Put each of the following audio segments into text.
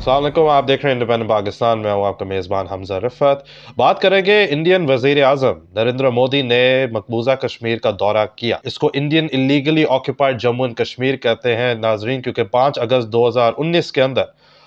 السلام علیکم، آپ دیکھ رہے ہیں انڈیپینڈنٹ پاکستان میں ہوں آپ کا میزبان حمزہ رفعت۔ بات کریں گے انڈین وزیر اعظم نریندر مودی نے مقبوضہ کشمیر کا دورہ کیا۔ اس کو Indian illegally occupied Jammu and Kashmir کہتے ہیں ناظرین، کیونکہ 5 اگست 2019 کے اندر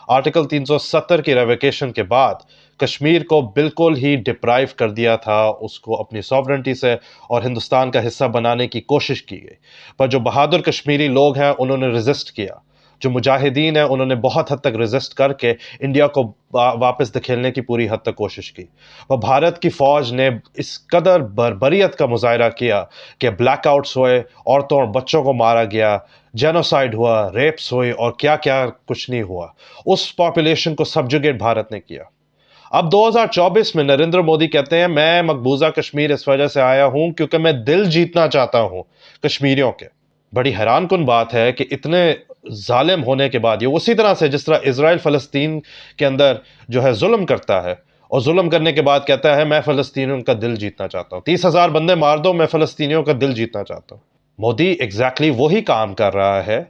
آرٹیکل 370 کی ریویکیشن کے بعد کشمیر کو بالکل ہی ڈپرائیو کر دیا تھا، اس کو اپنی سوورنٹی سے اور ہندوستان کا حصہ بنانے کی کوشش کی گئی، پر جو بہادر کشمیری لوگ ہیں انہوں نے ریزسٹ کیا، جو مجاہدین ہیں انہوں نے بہت حد تک ریزسٹ کر کے انڈیا کو واپس دھکیلنے کی پوری حد تک کوشش کی۔ اور بھارت کی فوج نے اس قدر بربریت کا مظاہرہ کیا کہ بلیک آؤٹس ہوئے، عورتوں اور بچوں کو مارا گیا، جینوسائیڈ ہوا، ریپس ہوئے اور کیا کیا کچھ نہیں ہوا۔ اس پاپولیشن کو سبجوگیٹ بھارت نے کیا۔ اب 2024 میں نریندر مودی کہتے ہیں میں مقبوضہ کشمیر اس وجہ سے آیا ہوں کیونکہ میں دل جیتنا چاہتا ہوں کشمیریوں کے۔ بڑی حیران کن بات ہے کہ اتنے ظالم ہونے کے بعد یہ اسی طرح سے جس طرح اسرائیل فلسطین کے اندر جو ہے ظلم کرتا ہے اور ظلم کرنے کے بعد کہتا ہے میں فلسطینیوں کا دل جیتنا چاہتا ہوں، 30,000 بندے مار دو میں فلسطینیوں کا دل جیتنا چاہتا ہوں۔ مودی ایگزیکٹلی وہی کام کر رہا ہے،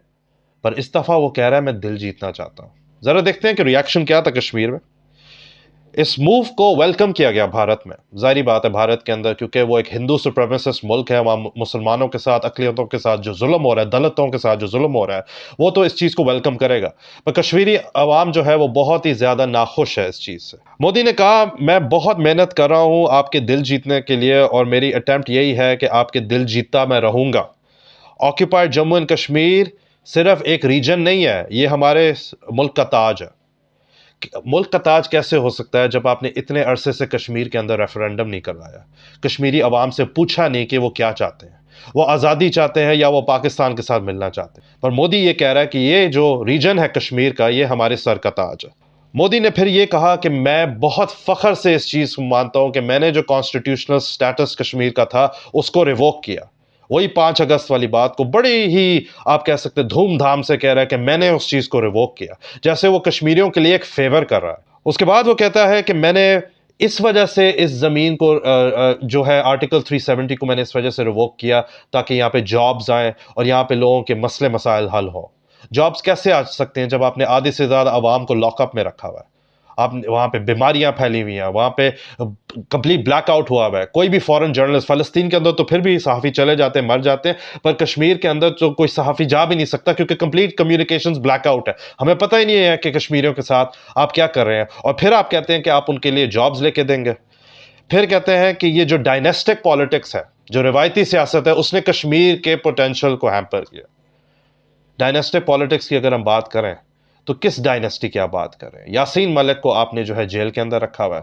پر اس دفعہ وہ کہہ رہا ہے میں دل جیتنا چاہتا ہوں۔ ذرا دیکھتے ہیں کہ ریاکشن کیا تھا کشمیر میں۔ اس موو کو ویلکم کیا گیا بھارت میں، ظاہری بات ہے بھارت کے اندر، کیونکہ وہ ایک ہندو سپریمیسسٹ ملک ہے، وہاں مسلمانوں کے ساتھ، اقلیتوں کے ساتھ جو ظلم ہو رہا ہے، دلتوں کے ساتھ جو ظلم ہو رہا ہے، وہ تو اس چیز کو ویلکم کرے گا، پر کشمیری عوام جو ہے وہ بہت ہی زیادہ ناخوش ہے اس چیز سے۔ مودی نے کہا میں بہت محنت کر رہا ہوں آپ کے دل جیتنے کے لیے اور میری اٹیمپٹ یہی ہے کہ آپ کے دل جیتتا میں رہوں گا۔ آکوپائڈ جموں اینڈ کشمیر صرف ایک ریجن نہیں ہے، یہ ہمارے ملک کا تاج ہے۔ ملک کا تاج کیسے ہو سکتا ہے جب آپ نے اتنے عرصے سے کشمیر کے اندر ریفرینڈم نہیں کروایا، کشمیری عوام سے پوچھا نہیں کہ وہ کیا چاہتے ہیں، وہ آزادی چاہتے ہیں یا وہ پاکستان کے ساتھ ملنا چاہتے ہیں؟ پر مودی یہ کہہ رہا ہے کہ یہ جو ریجن ہے کشمیر کا یہ ہمارے سر کا تاج ہے۔ مودی نے پھر یہ کہا کہ میں بہت فخر سے اس چیز کو مانتا ہوں کہ میں نے جو کانسٹیٹیوشنل سٹیٹس کشمیر کا تھا اس کو ریووک کیا۔ وہی 5 اگست والی بات کو بڑی ہی آپ کہہ سکتے دھوم دھام سے کہہ رہا ہے کہ میں نے اس چیز کو ریووک کیا، جیسے وہ کشمیریوں کے لیے ایک فیور کر رہا ہے۔ اس کے بعد وہ کہتا ہے کہ میں نے اس وجہ سے اس زمین کو جو ہے آرٹیکل 370 کو میں نے اس وجہ سے ریووک کیا تاکہ یہاں پہ جابز آئیں اور یہاں پہ لوگوں کے مسئلے مسائل حل ہوں۔ جابز کیسے آ سکتے ہیں جب آپ نے آدھے سے زیادہ عوام کو لاک اپ میں رکھا ہوا ہے، آپ وہاں پہ بیماریاں پھیلی ہوئی ہیں، وہاں پہ کمپلیٹ بلیک آؤٹ ہوا ہوا ہے، کوئی بھی فورن جرنلسٹ، فلسطین کے اندر تو پھر بھی صحافی چلے جاتے ہیں، مر جاتے ہیں، پر کشمیر کے اندر تو کوئی صحافی جا بھی نہیں سکتا کیونکہ کمپلیٹ کمیونیکیشنز بلیک آؤٹ ہے، ہمیں پتہ ہی نہیں ہے کہ کشمیریوں کے ساتھ آپ کیا کر رہے ہیں، اور پھر آپ کہتے ہیں کہ آپ ان کے لیے جابز لے کے دیں گے۔ پھر کہتے ہیں کہ یہ جو ڈائنیسٹک پالیٹکس ہے، جو روایتی سیاست ہے، اس نے کشمیر کے پوٹینشل کو ہیمپر کیا۔ ڈائنیسٹک پالیٹکس کی اگر ہم بات کریں تو کس ڈائنیسٹی کی آپ بات کر رہے ہیں؟ یاسین ملک کو آپ نے جو ہے جیل کے اندر رکھا ہوا ہے،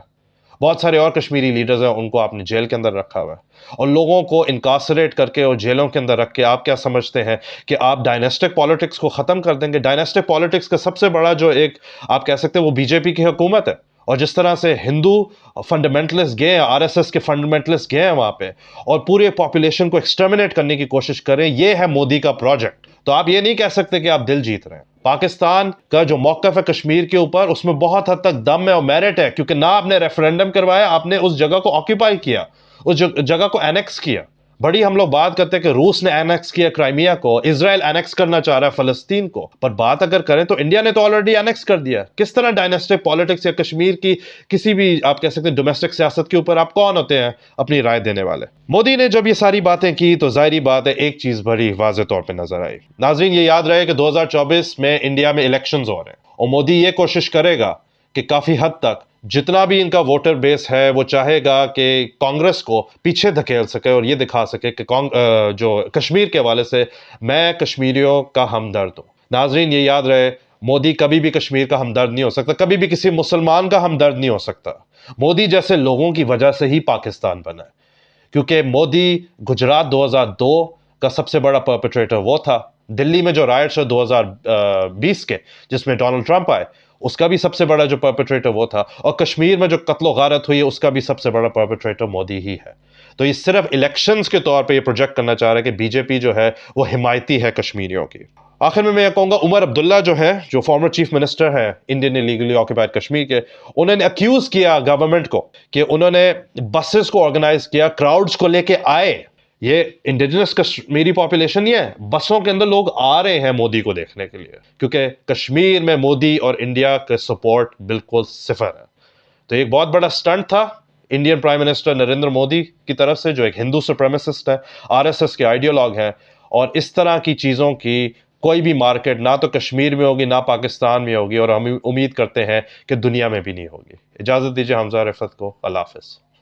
بہت سارے اور کشمیری لیڈرز ہیں ان کو آپ نے جیل کے اندر رکھا ہوا ہے، اور لوگوں کو انکارسریٹ کر کے اور جیلوں کے اندر رکھ کے آپ کیا سمجھتے ہیں کہ آپ ڈائنیسٹک پالیٹکس کو ختم کر دیں گے؟ ڈائنیسٹک پالیٹکس کا سب سے بڑا جو ایک آپ کہہ سکتے ہیں وہ بی جے پی کی حکومت ہے، اور جس طرح سے ہندو فنڈامنٹلسٹ گئے ہیں، آر ایس ایس کے فنڈامنٹلسٹ گئے ہیں وہاں پہ اور پورے پاپولیشن کو ایکسٹرمنیٹ کرنے کی کوشش کریں، یہ ہے مودی کا پروجیکٹ۔ تو آپ یہ نہیں کہہ سکتے کہ آپ دل جیت رہے ہیں۔ پاکستان کا جو موقف ہے کشمیر کے اوپر اس میں بہت حد تک دم ہے اور میرٹ ہے، کیونکہ نہ آپ نے ریفرینڈم کروایا، آپ نے اس جگہ کو آکیپائی کیا، اس جگہ کو اینیکس کیا۔ بڑی ہم لوگ بات کرتے ہیں کہ روس نے اینیکس کیا کرائمیا کو، اسرائیل اینیکس کرنا چاہ رہا ہے فلسطین کو، پر بات اگر کریں تو انڈیا نے تو آلریڈی اینیکس کر دیا۔ کس طرح ڈائنیسٹک پالیٹکس یا کشمیر کی کسی بھی آپ کہہ سکتے ہیں ڈومیسٹک سیاست کے اوپر آپ کون ہوتے ہیں اپنی رائے دینے والے؟ مودی نے جب یہ ساری باتیں کی تو ظاہری بات ہے ایک چیز بڑی واضح طور پہ نظر آئی۔ ناظرین یہ یاد رہے کہ 2024 میں انڈیا میں الیکشنز ہو رہے ہیں، اور مودی یہ کوشش کرے گا کہ کافی حد تک جتنا بھی ان کا ووٹر بیس ہے وہ چاہے گا کہ کانگریس کو پیچھے دھکیل سکے اور یہ دکھا سکے کہ جو کشمیر کے حوالے سے میں کشمیریوں کا ہمدرد ہوں۔ ناظرین یہ یاد رہے مودی کبھی بھی کشمیر کا ہمدرد نہیں ہو سکتا، کبھی بھی کسی مسلمان کا ہمدرد نہیں ہو سکتا۔ مودی جیسے لوگوں کی وجہ سے ہی پاکستان بنا ہے، کیونکہ مودی گجرات 2002 کا سب سے بڑا پرپیٹریٹر وہ تھا، دلی میں جو رائٹس ہے 2020 کے جس میں ڈونلڈ ٹرمپ آئے اس کا بھی سب سے بڑا جو پرپیٹریٹر وہ تھا، اور کشمیر میں جو قتل و غارت ہوئی ہے اس کا بھی سب سے بڑا پرپیٹریٹر مودی ہی ہے۔ تو یہ صرف الیکشنز کے طور پہ یہ پروجیکٹ کرنا چاہ رہا ہے کہ بی جے پی جو ہے وہ حمایتی ہے کشمیریوں کی۔ آخر میں یہ کہوں گا عمر عبداللہ جو ہے، جو فارمر چیف منسٹر ہے انڈین لیگلی آکوپائڈ کشمیر کے، انہوں نے اکیوز کیا گورنمنٹ کو کہ انہوں نے بسز کو آرگنائز کیا، کراؤڈز کو لے کے آئے یہ انڈیجنس کشمیری پاپولیشن نہیں ہے، بسوں کے اندر لوگ آ رہے ہیں مودی کو دیکھنے کے لیے، کیونکہ کشمیر میں مودی اور انڈیا کا سپورٹ بالکل صفر ہے۔ تو ایک بہت بڑا سٹنٹ تھا Indian prime minister Narendra Modi کی طرف سے، جو ایک ہندو سپریمیسسٹ ہے، RSS کے آئیڈیالوگ ہیں، اور اس طرح کی چیزوں کی کوئی بھی مارکیٹ نہ تو کشمیر میں ہوگی نہ پاکستان میں ہوگی، اور ہم امید کرتے ہیں کہ دنیا میں بھی نہیں ہوگی۔ اجازت دیجیے حمزہ رفعت کو، اللہ حافظ۔